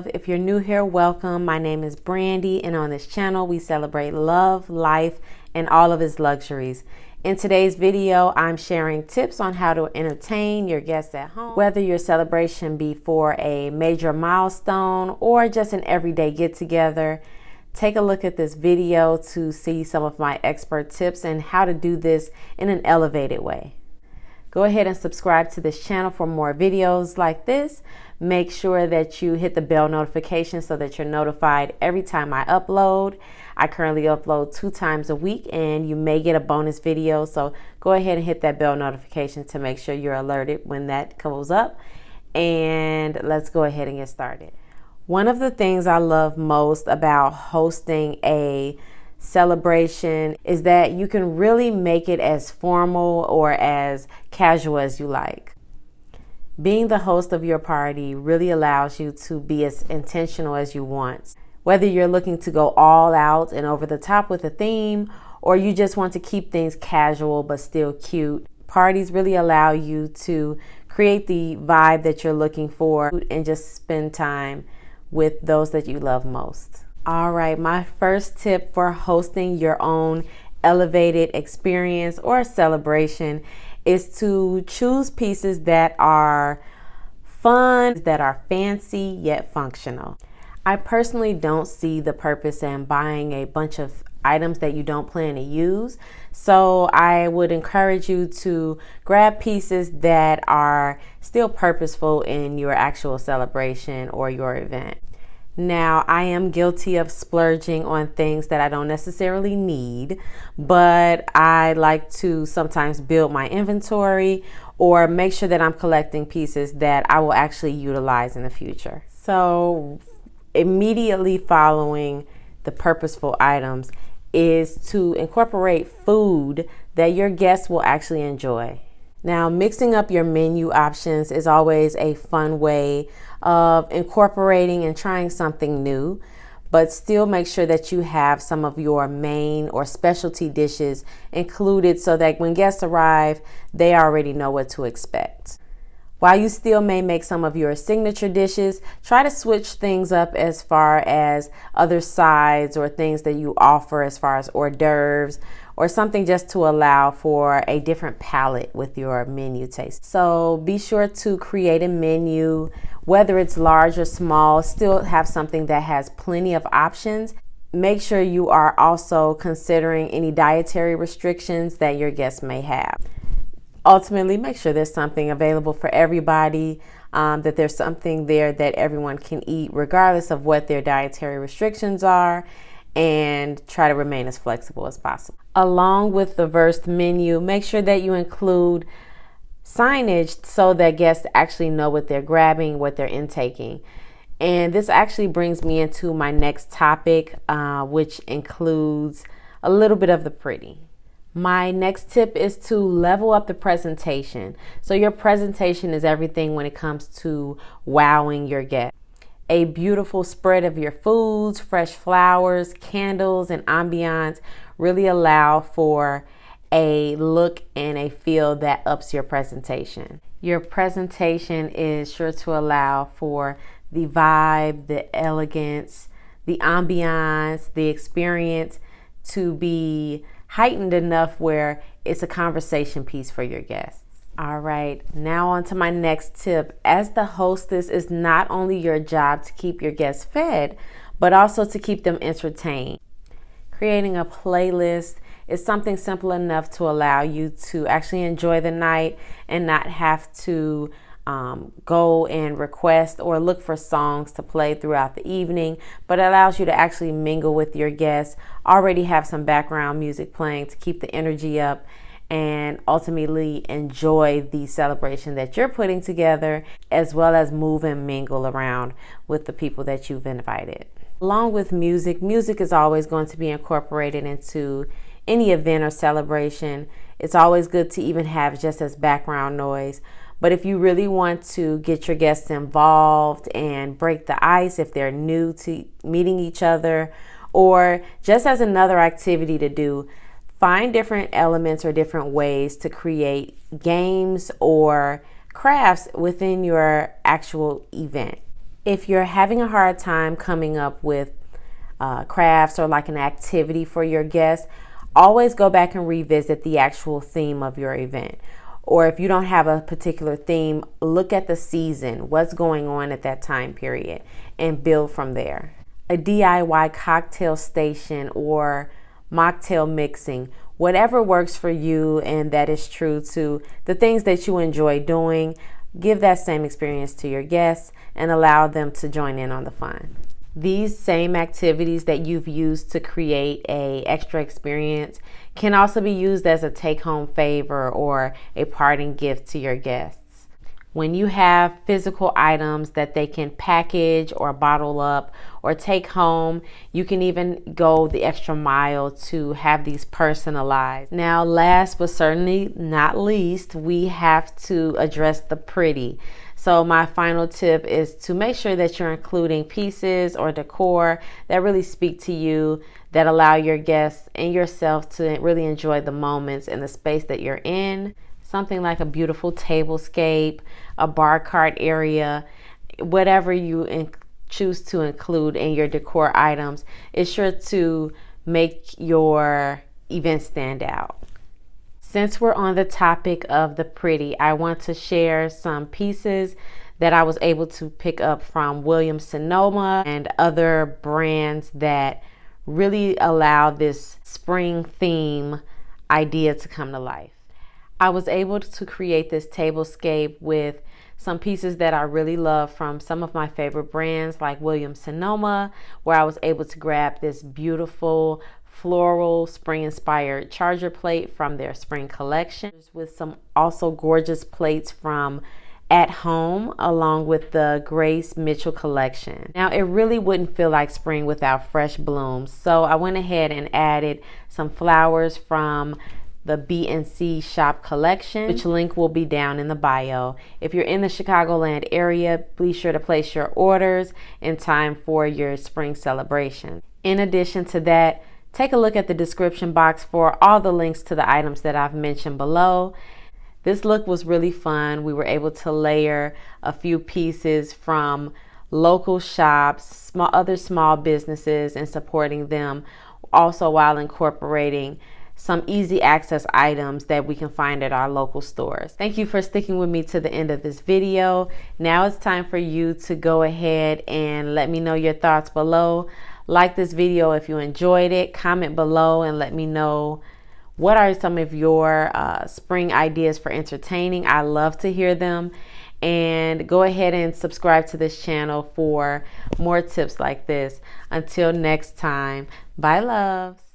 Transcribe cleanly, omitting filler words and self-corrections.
love. If you're new here, welcome. My name is Brandy, and on this channel, we celebrate love, life, and all of its luxuries. In today's video, I'm sharing tips on how to entertain your guests at home, whether your celebration be for a major milestone or just an everyday get-together. Take a look at this video to see some of my expert tips and how to do this in an elevated way. Go ahead and subscribe to this channel for more videos like this. Make sure that you hit the bell notification so that you're notified every time I upload. I currently upload 2 times a week and you may get a bonus video. So go ahead and hit that bell notification to make sure you're alerted when that goes up. And let's go ahead and get started. One of the things I love most about hosting a celebration is that you can really make it as formal or as casual as you like. Being the host of your party really allows you to be as intentional as you want. Whether you're looking to go all out and over the top with a theme, or you just want to keep things casual but still cute, parties really allow you to create the vibe that you're looking for and just spend time with those that you love most. All right, my first tip for hosting your own elevated experience or celebration is to choose pieces that are fun, that are fancy yet functional. I personally don't see the purpose in buying a bunch of items that you don't plan to use. So I would encourage you to grab pieces that are still purposeful in your actual celebration or your event. Now, I am guilty of splurging on things that I don't necessarily need, but I like to sometimes build my inventory or make sure that I'm collecting pieces that I will actually utilize in the future. So immediately following the purposeful items is to incorporate food that your guests will actually enjoy. Now, mixing up your menu options is always a fun way of incorporating and trying something new, but still make sure that you have some of your main or specialty dishes included so that when guests arrive, they already know what to expect. While you still may make some of your signature dishes, try to switch things up as far as other sides or things that you offer as far as hors d'oeuvres or something just to allow for a different palette with your menu taste. So be sure to create a menu, whether it's large or small, still have something that has plenty of options. Make sure you are also considering any dietary restrictions that your guests may have. Ultimately, make sure there's something available for everybody, that there's something there that everyone can eat regardless of what their dietary restrictions are, and try to remain as flexible as possible. Along with the versed menu, make sure that you include signage so that guests actually know what they're grabbing, what they're intaking. And this actually brings me into my next topic, which includes a little bit of the pretty. My next tip is to level up the presentation. So your presentation is everything when it comes to wowing your guests. A beautiful spread of your foods, fresh flowers, candles, and ambiance really allow for a look and a feel that ups your presentation. Your presentation is sure to allow for the vibe, the elegance, the ambiance, the experience to be heightened enough where it's a conversation piece for your guests. All right, now on to my next tip. As the hostess, it's not only your job to keep your guests fed, but also to keep them entertained. Creating a playlist is something simple enough to allow you to actually enjoy the night and not have to go and request or look for songs to play throughout the evening, but it allows you to actually mingle with your guests, already have some background music playing to keep the energy up, and ultimately enjoy the celebration that you're putting together, as well as move and mingle around with the people that you've invited. Along with music, music is always going to be incorporated into any event or celebration. It's always good to even have just as background noise. But if you really want to get your guests involved and break the ice if they're new to meeting each other, or just as another activity to do, find different elements or different ways to create games or crafts within your actual event. If you're having a hard time coming up with crafts or like an activity for your guests, always go back and revisit the actual theme of your event. Or if you don't have a particular theme, look at the season, what's going on at that time period, and build from there. A DIY cocktail station or mocktail mixing, whatever works for you and that is true to the things that you enjoy doing, give that same experience to your guests and allow them to join in on the fun. These same activities that you've used to create an extra experience can also be used as a take-home favor or a parting gift to your guests. When you have physical items that they can package or bottle up or take home, you can even go the extra mile to have these personalized. Now, last but certainly not least, we have to address the pretty. So my final tip is to make sure that you're including pieces or decor that really speak to you, that allow your guests and yourself to really enjoy the moments and the space that you're in. Something like a beautiful tablescape, a bar cart area, whatever you choose to include in your decor items is sure to make your event stand out. Since we're on the topic of the pretty, I want to share some pieces that I was able to pick up from Williams-Sonoma and other brands that really allow this spring theme idea to come to life. I was able to create this tablescape with some pieces that I really love from some of my favorite brands like Williams-Sonoma, where I was able to grab this beautiful floral spring inspired charger plate from their spring collection with some also gorgeous plates from At Home along with the Grace Mitchell collection. Now it really wouldn't feel like spring without fresh blooms, so I went ahead and added some flowers from the B&C shop collection, which link will be down in the bio. If you're in the Chicagoland area, be sure to place your orders in time for your spring celebration. In addition to that, take a look at the description box for all the links to the items that I've mentioned below. This look was really fun. We were able to layer a few pieces from local shops, other small businesses, and supporting them, also while incorporating some easy access items that we can find at our local stores. Thank you for sticking with me to the end of this video. Now it's time for you to go ahead and let me know your thoughts below. Like this video if you enjoyed it. Comment below and let me know what are some of your spring ideas for entertaining. I love to hear them. And go ahead and subscribe to this channel for more tips like this. Until next time, bye loves.